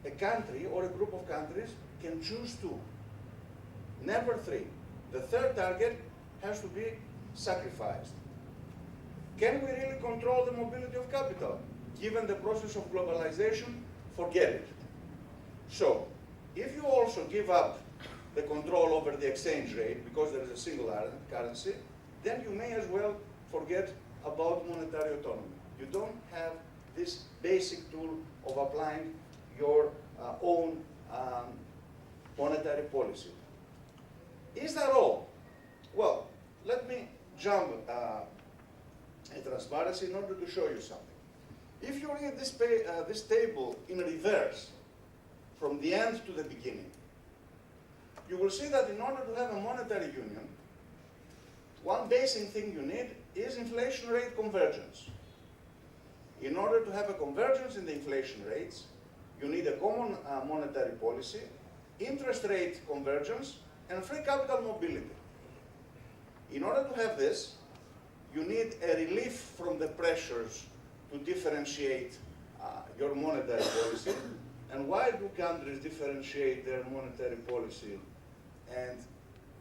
a country or a group of countries can choose two, never three. The third target has to be sacrificed. Can we really control the mobility of capital? Given the process of globalization, forget it. So, if you also give up the control over the exchange rate because there is a single currency, then you may as well forget about monetary autonomy. You don't have this basic tool of applying your own monetary policy. Is that all? Well, let me jump in transparency in order to show you something. If you read this table in reverse, from the end to the beginning, you will see that in order to have a monetary union, one basic thing you need is inflation rate convergence. In order to have a convergence in the inflation rates, you need a common monetary policy, interest rate convergence, and free capital mobility. In order to have this, you need a relief from the pressures to differentiate your monetary policy. And why do countries differentiate their monetary policy and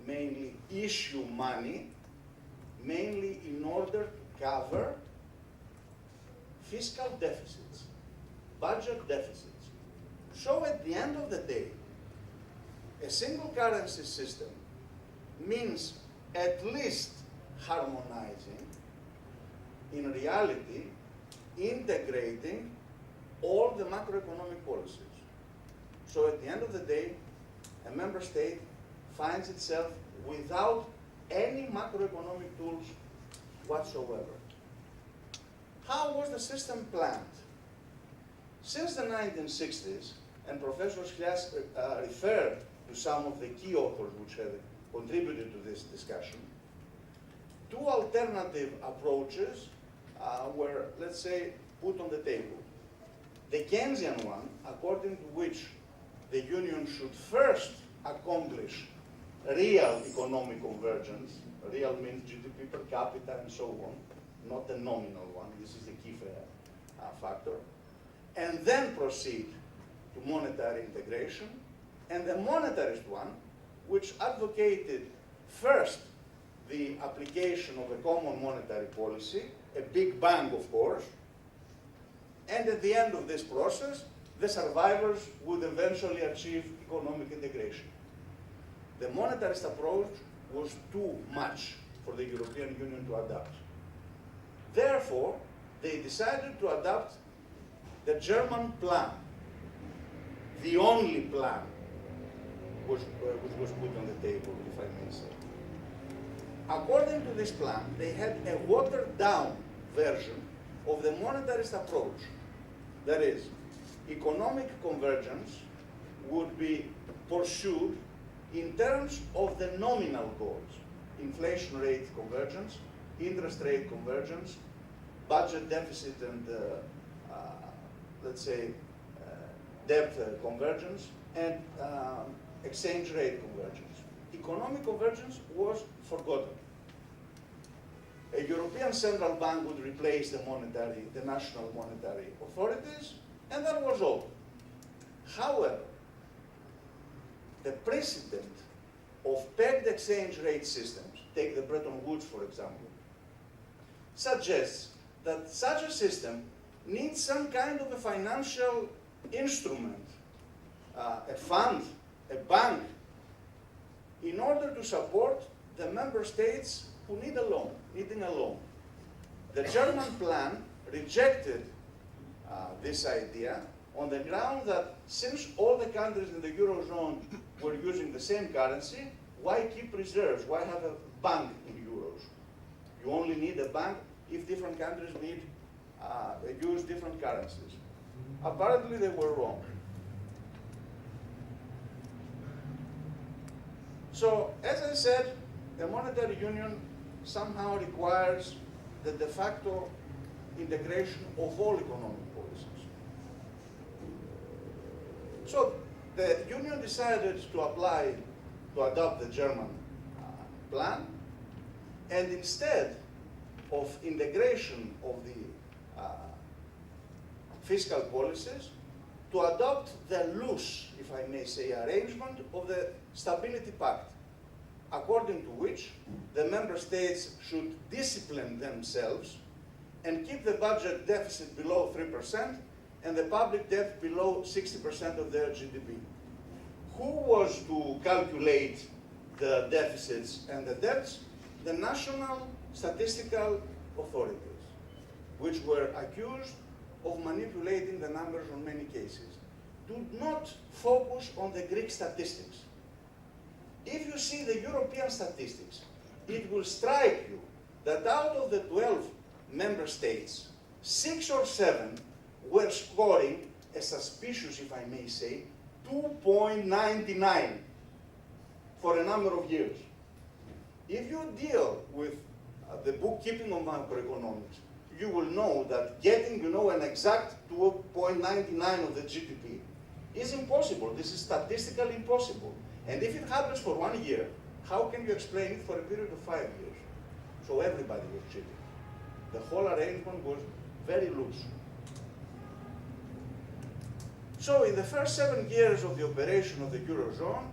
mainly issue money? Mainly in order to cover fiscal deficits, budget deficits. So at the end of the day, a single currency system means at least harmonizing, in reality, integrating all the macroeconomic policies. So at the end of the day, a member state finds itself without any macroeconomic tools whatsoever. How was the system planned? Since the 1960s, and Professor Sklias referred to some of the key authors which have contributed to this discussion, two alternative approaches were, let's say, put on the table. The Keynesian one, according to which the Union should first accomplish real economic convergence, real means GDP per capita and so on, not the nominal one, this is the key factor, and then proceed to monetary integration, and the monetarist one, which advocated first the application of a common monetary policy, a big bang of course, and at the end of this process, the survivors would eventually achieve economic integration. The monetarist approach was too much for the European Union to adopt. Therefore, they decided to adopt the German plan, the only plan which was put on the table, if I may say. According to this plan, they had a watered-down version of the monetarist approach. That is, economic convergence would be pursued in terms of the nominal goals: inflation rate convergence, interest rate convergence, budget deficit and, let's say, debt convergence, and exchange rate convergence. Economic convergence was forgotten. A European central bank would replace the national monetary authorities, and that was all. However, the precedent of pegged exchange rate systems, take the Bretton Woods for example, suggests that such a system needs some kind of a financial instrument, a fund, a bank, in order to support the member states who need a loan, needing a loan. The German plan rejected this idea on the ground that since all the countries in the Eurozone were using the same currency, why keep reserves? Why have a bank in euros? You only need a bank if different countries use different currencies. Apparently they were wrong. So, as I said, the monetary union somehow requires the de facto integration of all economic policies. So, the union decided to adopt the German plan, and instead of integration of the fiscal policies, to adopt the loose, if I may say, arrangement of the Stability Pact, according to which the member states should discipline themselves and keep the budget deficit below 3% and the public debt below 60% of their GDP. Who was to calculate the deficits and the debts? The national statistical authorities, which were accused of manipulating the numbers on many cases. Do not focus on the Greek statistics. If you see the European statistics, it will strike you that out of the 12 member states, 6 or 7 were scoring a suspicious, if I may say, 2.99 for a number of years. If you deal with the bookkeeping of macroeconomics, you will know that getting, an exact 2.99 of the GDP is impossible. This is statistically impossible. And if it happens for 1 year, how can you explain it for a period of 5 years? So everybody was cheating. The whole arrangement was very loose. So in the first 7 years of the operation of the Eurozone,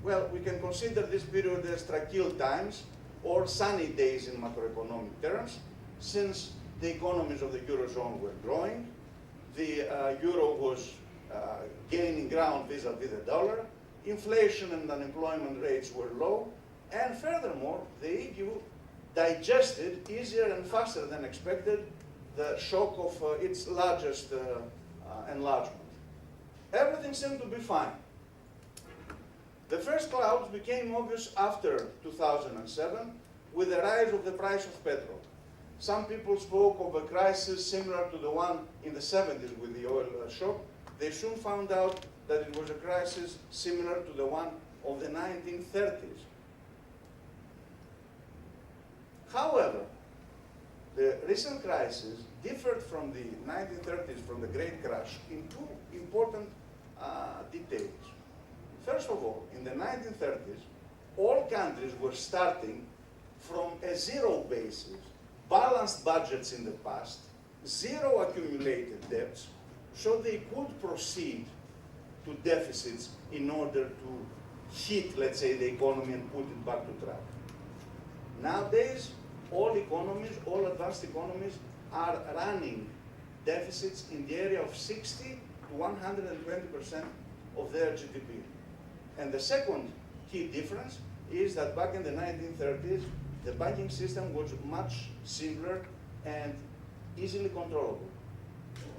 well, we can consider this period as tranquil times or sunny days in macroeconomic terms, since the economies of the Eurozone were growing, the euro was gaining ground vis-à-vis the dollar, inflation and unemployment rates were low, and furthermore, the EU digested easier and faster than expected the shock of its largest enlargement. Everything seemed to be fine. The first clouds became obvious after 2007 with the rise of the price of petrol. Some people spoke of a crisis similar to the one in the 70s with the oil shock. They soon found out that it was a crisis similar to the one of the 1930s. However, the recent crisis differed from the 1930s, from the Great Crash, in two important details. First of all, in the 1930s, all countries were starting from a zero basis, balanced budgets in the past, zero accumulated debts, so they could proceed to deficits in order to hit, let's say, the economy and put it back to track. Nowadays, all economies, all advanced economies, are running deficits in the area of 60 to 120% of their GDP. And the second key difference is that back in the 1930s, the banking system was much simpler and easily controllable.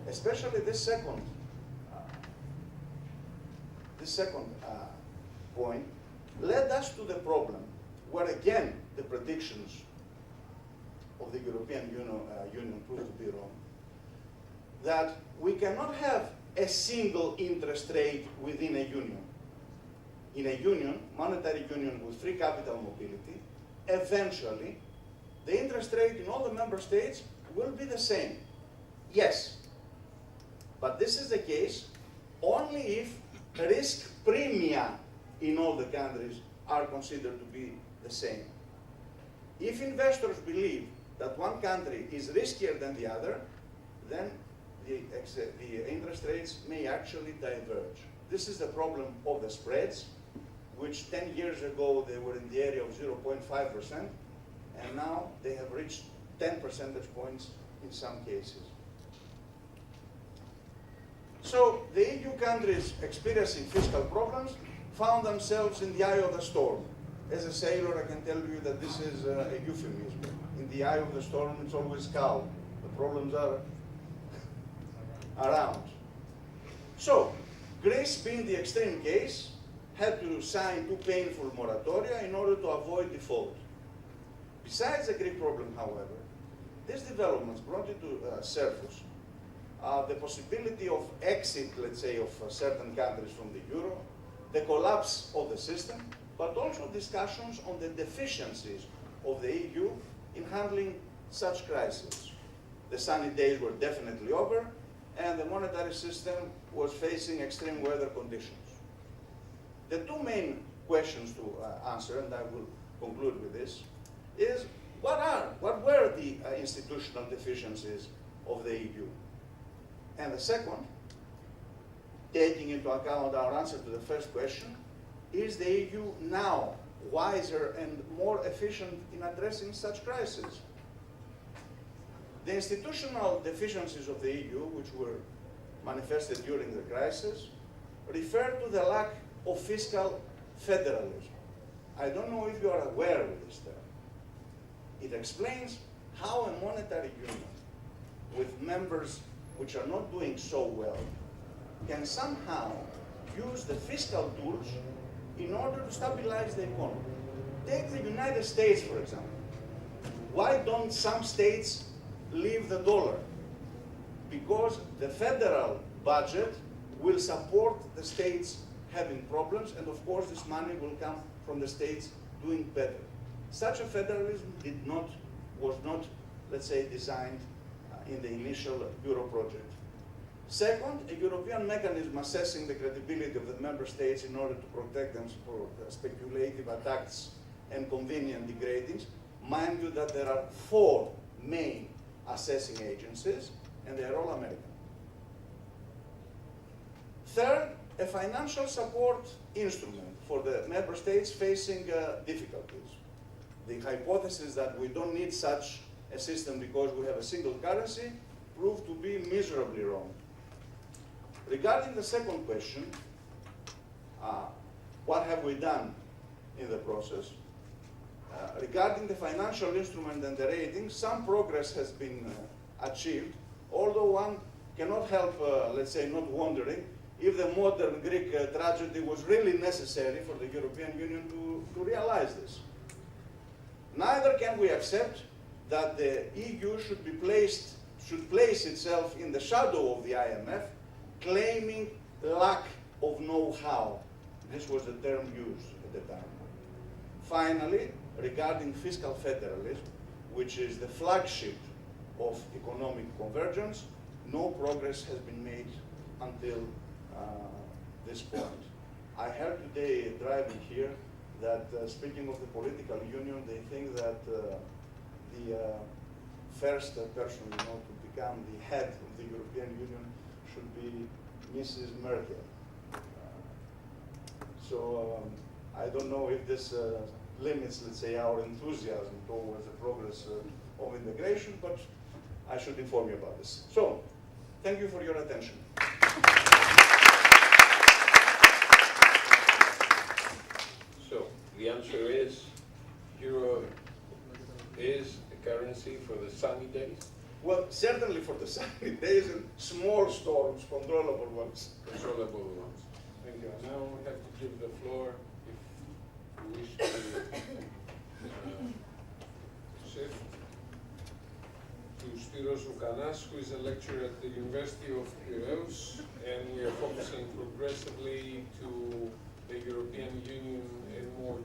Especially this second point led us to the problem where again the predictions of the European Union proved to be wrong, that we cannot have a single interest rate within a union. In a union, monetary union with free capital mobility, eventually the interest rate in all the member states will be the same. Yes, but this is the case only if risk premia in all the countries are considered to be the same. If investors believe that one country is riskier than the other, then the interest rates may actually diverge. This is the problem of the spreads, which 10 years ago they were in the area of 0.5%, and now they have reached 10 percentage points in some cases. So the EU countries experiencing fiscal problems found themselves in the eye of the storm. As a sailor, I can tell you that this is a euphemism. In the eye of the storm, it's always calm. The problems are around. So, Greece, being the extreme case, had to sign 2 painful moratoria in order to avoid default. Besides the Greek problem, however, these developments brought into surface the possibility of exit, let's say, of certain countries from the euro, the collapse of the system, but also discussions on the deficiencies of the EU in handling such crises. The sunny days were definitely over, and the monetary system was facing extreme weather conditions. The two main questions to answer, and I will conclude with this, is what were the institutional deficiencies of the EU? And the second, taking into account our answer to the first question, is the EU now wiser and more efficient in addressing such crises? The institutional deficiencies of the EU, which were manifested during the crisis, refer to the lack of fiscal federalism. I don't know if you are aware of this term. It explains how a monetary union with members which are not doing so well can somehow use the fiscal tools in order to stabilize the economy. Take the United States, for example. Why don't some states leave the dollar? Because the federal budget will support the states having problems, and of course this money will come from the states doing better. Such a federalism was not, let's say, designed in the initial Euro project. Second, a European mechanism assessing the credibility of the member states in order to protect them from speculative attacks and convenient degradings. Mind you that there are 4 main assessing agencies, and they are all American. Third, a financial support instrument for the member states facing difficulties. The hypothesis that we don't need such a system because we have a single currency proved to be miserably wrong. Regarding the second question, what have we done in the process? Regarding the financial instrument and the rating, some progress has been achieved, although one cannot help, let's say, not wondering if the modern Greek tragedy was really necessary for the European Union to realize this. Neither can we accept that the EU should place itself in the shadow of the IMF, claiming lack of know-how. This was the term used at the time. Finally, regarding fiscal federalism, which is the flagship of economic convergence, no progress has been made until this point. I heard today driving here that speaking of the political union, they think that the first person to become the head of the European Union should be Mrs. Merkel. So I don't know if this limits, let's say, our enthusiasm towards the progress of integration, but I should inform you about this. So, thank you for your attention. So, the answer is, euro is a currency for the sunny days? Well, certainly for the sunny days and small storms, controllable ones. Controllable ones. Thank you. Now we have to give the floor, if you wish to shift, to Roukanas, who is a lecturer at the University of Peiraias, and we are focusing progressively to the European Union and more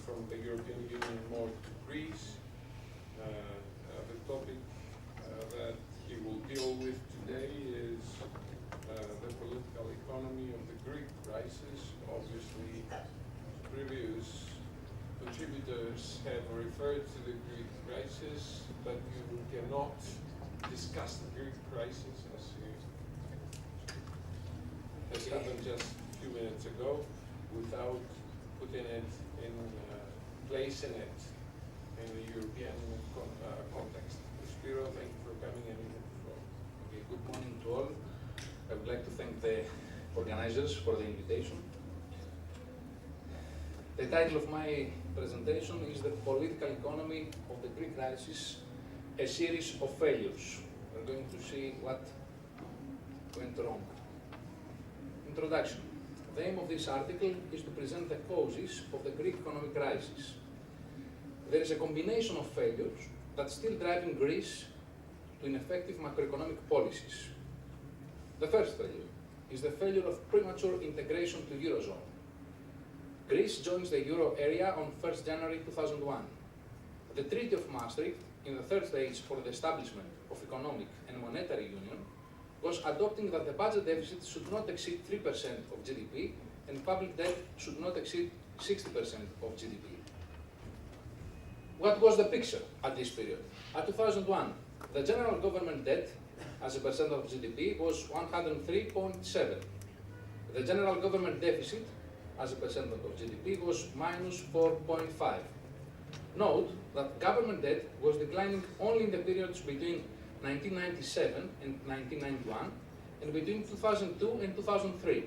from the European Union more to Greece. The topic that he will deal with today is the political economy of the Greek crisis. Obviously, previous contributors have referred to the Greek crisis, but you cannot discuss the Greek crisis as has happened just a few minutes ago without putting it in, placing it in the European context. Spiro, thank you for coming and giving the floor. Okay, good morning to all. I would like to thank the organizers for the invitation. The title of my presentation is The Political Economy of the Greek Crisis, a Series of Failures. We're going to see what went wrong. Introduction. The aim of this article is to present the causes of the Greek economic crisis. There is a combination of failures that's still driving Greece to ineffective macroeconomic policies. The first failure is the failure of premature integration to Eurozone. Greece joins the Euro area on 1st January 2001. The Treaty of Maastricht, in the third stage for the establishment of economic and monetary union, was adopting that the budget deficit should not exceed 3% of GDP and public debt should not exceed 60% of GDP. What was the picture at this period? At 2001, the general government debt as a percent of GDP was 103.7. The general government deficit, as a percent of GDP, was minus 4.5. Note that government debt was declining only in the periods between 1997 and 1991, and between 2002 and 2003.